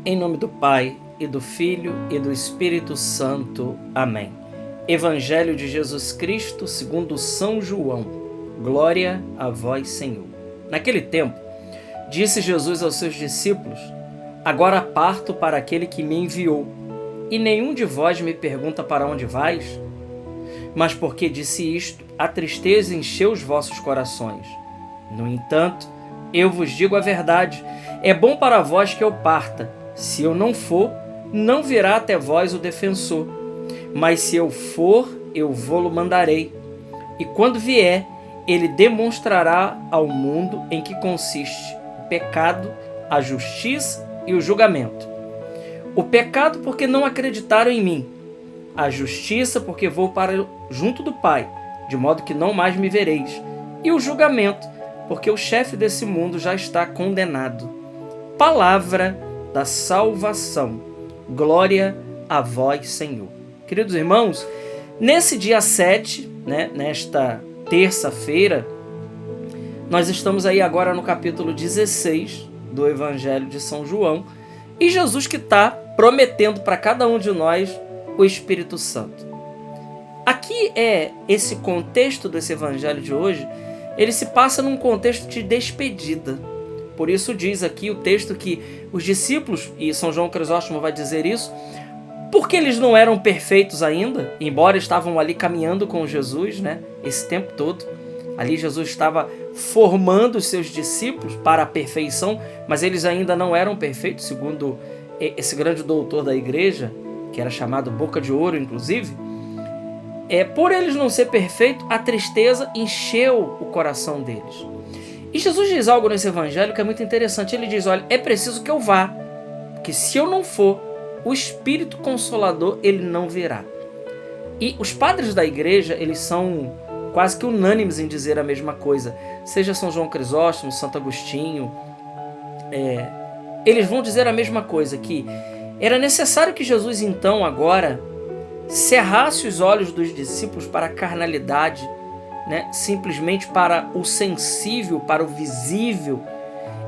Em nome do Pai, e do Filho, e do Espírito Santo. Amém. Evangelho de Jesus Cristo segundo São João. Glória a vós, Senhor. Naquele tempo, disse Jesus aos seus discípulos: Agora parto para aquele que me enviou, e nenhum de vós me pergunta para onde vais? Mas porque disse isto, a tristeza encheu os vossos corações. No entanto, eu vos digo a verdade, é bom para vós que eu parta. Se eu não for, não virá até vós o defensor. Mas se eu for, eu vô-lo mandarei. E quando vier, ele demonstrará ao mundo em que consiste o pecado, a justiça e o julgamento. O pecado porque não acreditaram em mim. A justiça porque vou para junto do Pai, de modo que não mais me vereis. E o julgamento porque o chefe desse mundo já está condenado. Palavra da salvação. Glória a vós, Senhor. Queridos irmãos, nesse dia 7, nesta terça-feira, nós estamos aí agora no capítulo 16 do Evangelho de São João, e Jesus que está prometendo para cada um de nós o Espírito Santo. Aqui é esse contexto desse Evangelho de hoje, ele se passa num contexto de despedida. Por isso diz aqui o texto que os discípulos, e São João Crisóstomo vai dizer isso, porque eles não eram perfeitos ainda, embora estavam ali caminhando com Jesus, esse tempo todo. Ali Jesus estava formando os seus discípulos para a perfeição, mas eles ainda não eram perfeitos, segundo esse grande doutor da igreja, que era chamado Boca de Ouro, inclusive. Por eles não ser perfeitos, a tristeza encheu o coração deles. E Jesus diz algo nesse evangelho que é muito interessante. Ele diz, olha, é preciso que eu vá, porque se eu não for, o Espírito Consolador, ele não virá. E os padres da igreja, eles são quase que unânimes em dizer a mesma coisa. Seja São João Crisóstomo, Santo Agostinho, eles vão dizer a mesma coisa, que era necessário que Jesus, então, agora, cerrasse os olhos dos discípulos para a carnalidade, simplesmente para o sensível, para o visível,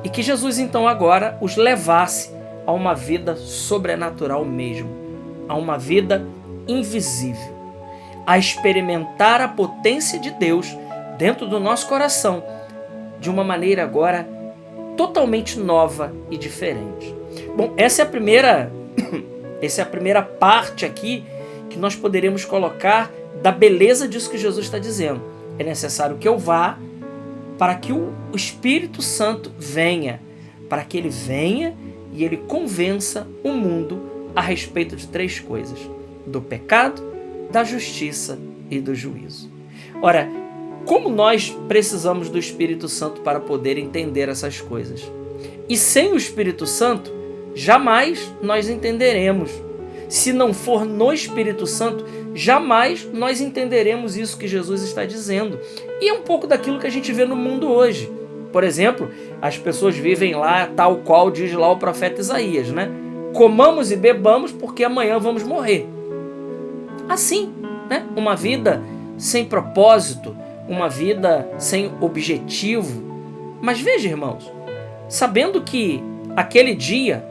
e que Jesus então agora os levasse a uma vida sobrenatural mesmo, a uma vida invisível, a experimentar a potência de Deus dentro do nosso coração, de uma maneira agora totalmente nova e diferente. Bom, essa é a primeira parte aqui que nós poderemos colocar da beleza disso que Jesus está dizendo. É necessário que eu vá para que o Espírito Santo venha, para que ele venha e ele convença o mundo a respeito de 3 coisas: do pecado, da justiça e do juízo. Ora, como nós precisamos do Espírito Santo para poder entender essas coisas? E sem o Espírito Santo, jamais nós entenderemos. Se não for no Espírito Santo, jamais nós entenderemos isso que Jesus está dizendo. E é um pouco daquilo que a gente vê no mundo hoje. Por exemplo, as pessoas vivem lá tal qual diz lá o profeta Isaías, Comamos e bebamos porque amanhã vamos morrer. Assim, uma vida sem propósito, uma vida sem objetivo. Mas veja, irmãos, sabendo que aquele dia,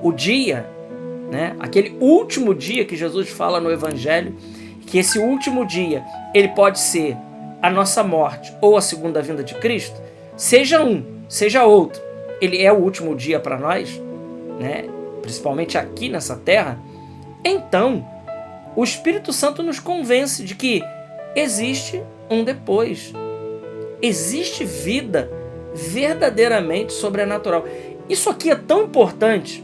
aquele último dia que Jesus fala no Evangelho, que esse último dia ele pode ser a nossa morte ou a segunda vinda de Cristo, seja um, seja outro, ele é o último dia para nós, principalmente aqui nessa terra. Então, o Espírito Santo nos convence de que existe um depois, existe vida verdadeiramente sobrenatural. Isso aqui é tão importante.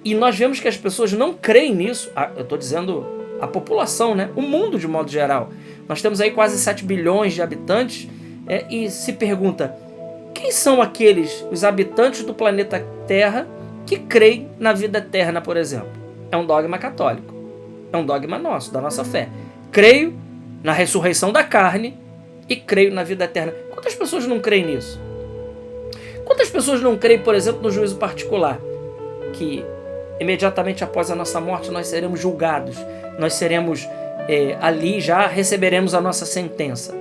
E nós vemos que as pessoas não creem nisso. Eu estou dizendo a população, o mundo de modo geral. Nós temos aí quase 7 bilhões de habitantes, e se pergunta, quem são os habitantes do planeta Terra que creem na vida eterna, por exemplo? É um dogma católico. É um dogma nosso, da nossa fé. Creio na ressurreição da carne e creio na vida eterna. Quantas pessoas não creem nisso? Quantas pessoas não creem, por exemplo, no juízo particular? Que imediatamente após a nossa morte nós seremos julgados, nós seremos ali já receberemos a nossa sentença.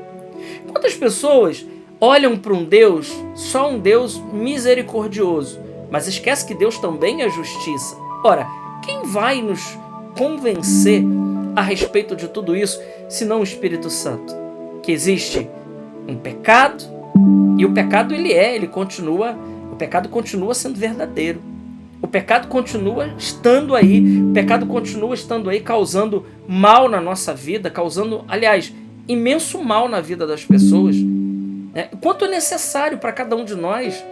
Quantas pessoas olham para um Deus, só um Deus misericordioso, mas esquece que Deus também é justiça. Ora, quem vai nos convencer a respeito de tudo isso, senão o Espírito Santo? Que existe um pecado, e o pecado o pecado continua sendo verdadeiro. O pecado continua estando aí, causando mal na nossa vida, causando, aliás, imenso mal na vida das pessoas. Quanto é necessário para cada um de nós,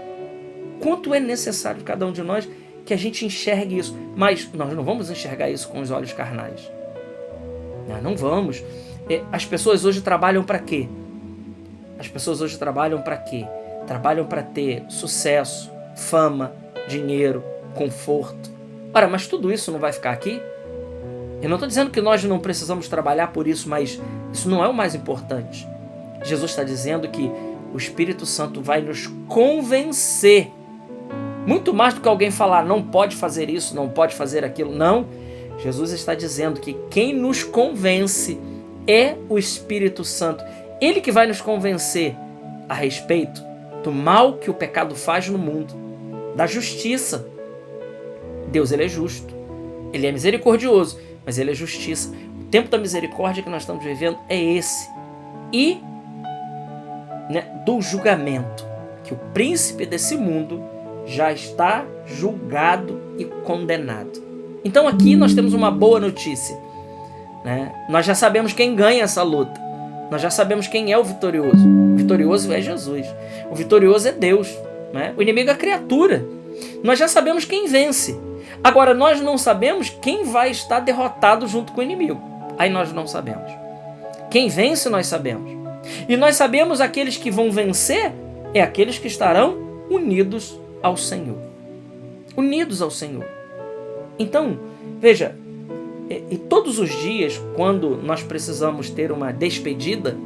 que a gente enxergue isso. Mas nós não vamos enxergar isso com os olhos carnais. Não vamos. As pessoas hoje trabalham para quê? Trabalham para ter sucesso, fama, dinheiro, conforto. Ora, mas tudo isso não vai ficar aqui? Eu não estou dizendo que nós não precisamos trabalhar por isso, mas isso não é o mais importante. Jesus está dizendo que o Espírito Santo vai nos convencer. Muito mais do que alguém falar, não pode fazer isso, não pode fazer aquilo. Não. Jesus está dizendo que quem nos convence é o Espírito Santo. Ele que vai nos convencer a respeito do mal que o pecado faz no mundo, da justiça. Deus, ele é justo, ele é misericordioso, mas ele é justiça. O tempo da misericórdia que nós estamos vivendo é esse. E do julgamento, que o príncipe desse mundo já está julgado e condenado. Então aqui nós temos uma boa notícia. Nós já sabemos quem ganha essa luta. Nós já sabemos quem é o vitorioso. O vitorioso é Jesus. O vitorioso é Deus. O inimigo é a criatura. Nós já sabemos quem vence. Agora, nós não sabemos quem vai estar derrotado junto com o inimigo. Aí nós não sabemos. Quem vence, nós sabemos. E nós sabemos aqueles que vão vencer, é aqueles que estarão unidos ao Senhor. Unidos ao Senhor. Então, veja, e todos os dias, quando nós precisamos ter uma despedida,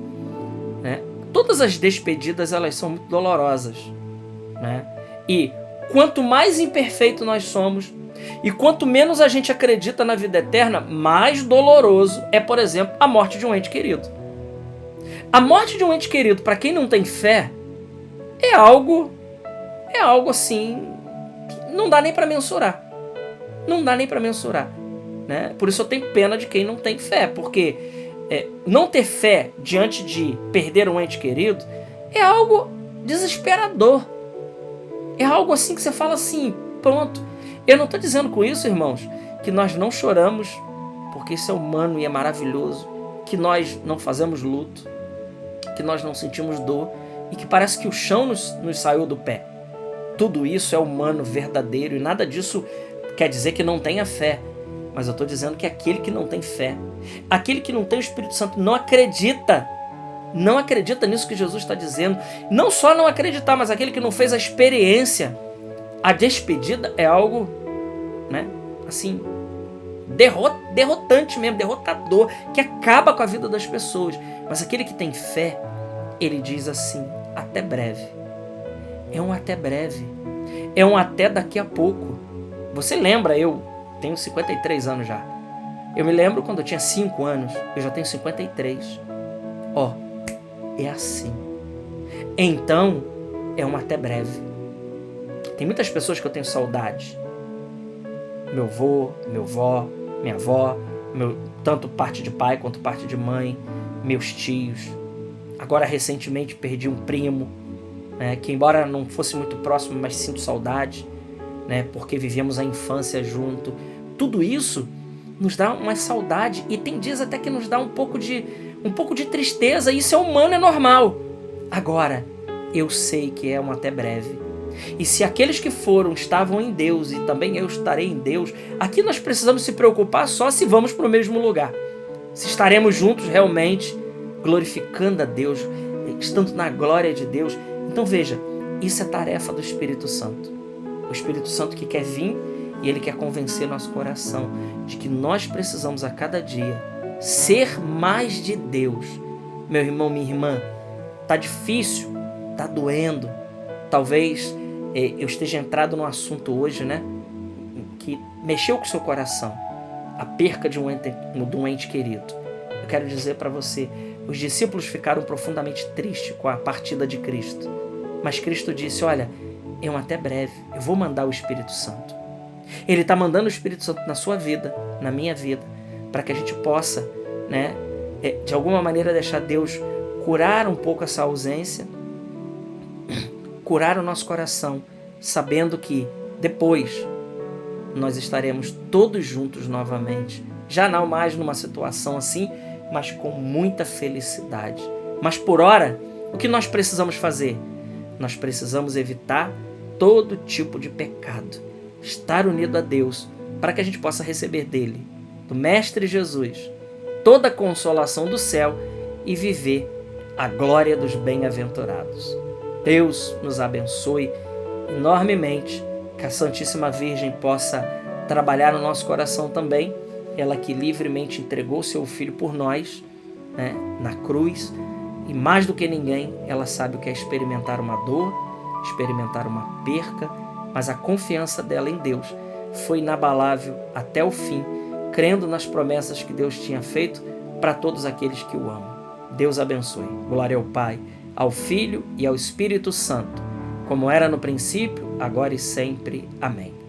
todas as despedidas elas são muito dolorosas. E quanto mais imperfeito nós somos, e quanto menos a gente acredita na vida eterna, mais doloroso é, por exemplo, a morte de um ente querido. A morte de um ente querido, para quem não tem fé, é algo assim, que não dá nem para mensurar. Não dá nem para mensurar. Por isso eu tenho pena de quem não tem fé, porque não ter fé diante de perder um ente querido é algo desesperador. É algo assim que você fala assim, pronto. Eu não estou dizendo com isso, irmãos, que nós não choramos, porque isso é humano e é maravilhoso, que nós não fazemos luto, que nós não sentimos dor e que parece que o chão nos saiu do pé. Tudo isso é humano, verdadeiro, e nada disso quer dizer que não tenha fé. Mas eu estou dizendo que aquele que não tem fé, aquele que não tem o Espírito Santo, não acredita nisso que Jesus está dizendo. Não só não acreditar, mas aquele que não fez a experiência. A despedida é algo, assim, derrotante mesmo, derrotador, que acaba com a vida das pessoas. Mas aquele que tem fé, ele diz assim, até breve. É um até breve. É um até daqui a pouco. Você lembra, eu tenho 53 anos já. Eu me lembro quando eu tinha 5 anos, eu já tenho 53. É assim. Então, é um até breve. Tem muitas pessoas que eu tenho saudade. Meu avô, meu avó, minha avó, tanto parte de pai quanto parte de mãe, meus tios. Agora, recentemente, perdi um primo, que embora não fosse muito próximo, mas sinto saudade, porque vivemos a infância junto. Tudo isso nos dá uma saudade e tem dias até que nos dá um pouco de tristeza. Isso é humano, é normal. Agora, eu sei que é um até breve. E se aqueles que estavam em Deus e também eu estarei em Deus, aqui nós precisamos se preocupar só se vamos para o mesmo lugar. Se estaremos juntos realmente, glorificando a Deus, estando na glória de Deus. Então veja, isso é tarefa do Espírito Santo. O Espírito Santo que quer vir e ele quer convencer nosso coração de que nós precisamos a cada dia ser mais de Deus. Meu irmão, minha irmã, tá difícil, tá doendo. Talvez eu esteja entrado num assunto hoje, que mexeu com o seu coração. A perca de um ente querido. Eu quero dizer para você, os discípulos ficaram profundamente tristes com a partida de Cristo. Mas Cristo disse, olha, é um até breve. Eu vou mandar o Espírito Santo. Ele está mandando o Espírito Santo na sua vida, na minha vida, para que a gente possa, né, de alguma maneira deixar Deus curar um pouco essa ausência, curar o nosso coração, sabendo que depois nós estaremos todos juntos novamente, já não mais numa situação assim, mas com muita felicidade. Mas por hora, o que nós precisamos fazer? Nós precisamos evitar todo tipo de pecado, estar unido a Deus, para que a gente possa receber dele, do Mestre Jesus, toda a consolação do céu e viver a glória dos bem-aventurados. Deus nos abençoe enormemente, que a Santíssima Virgem possa trabalhar no nosso coração também, ela que livremente entregou seu Filho por nós, né, na cruz, e mais do que ninguém, ela sabe o que é experimentar uma dor, experimentar uma perca, mas a confiança dela em Deus foi inabalável até o fim, crendo nas promessas que Deus tinha feito para todos aqueles que o amam. Deus abençoe. Glória ao Pai, ao Filho e ao Espírito Santo, como era no princípio, agora e sempre. Amém.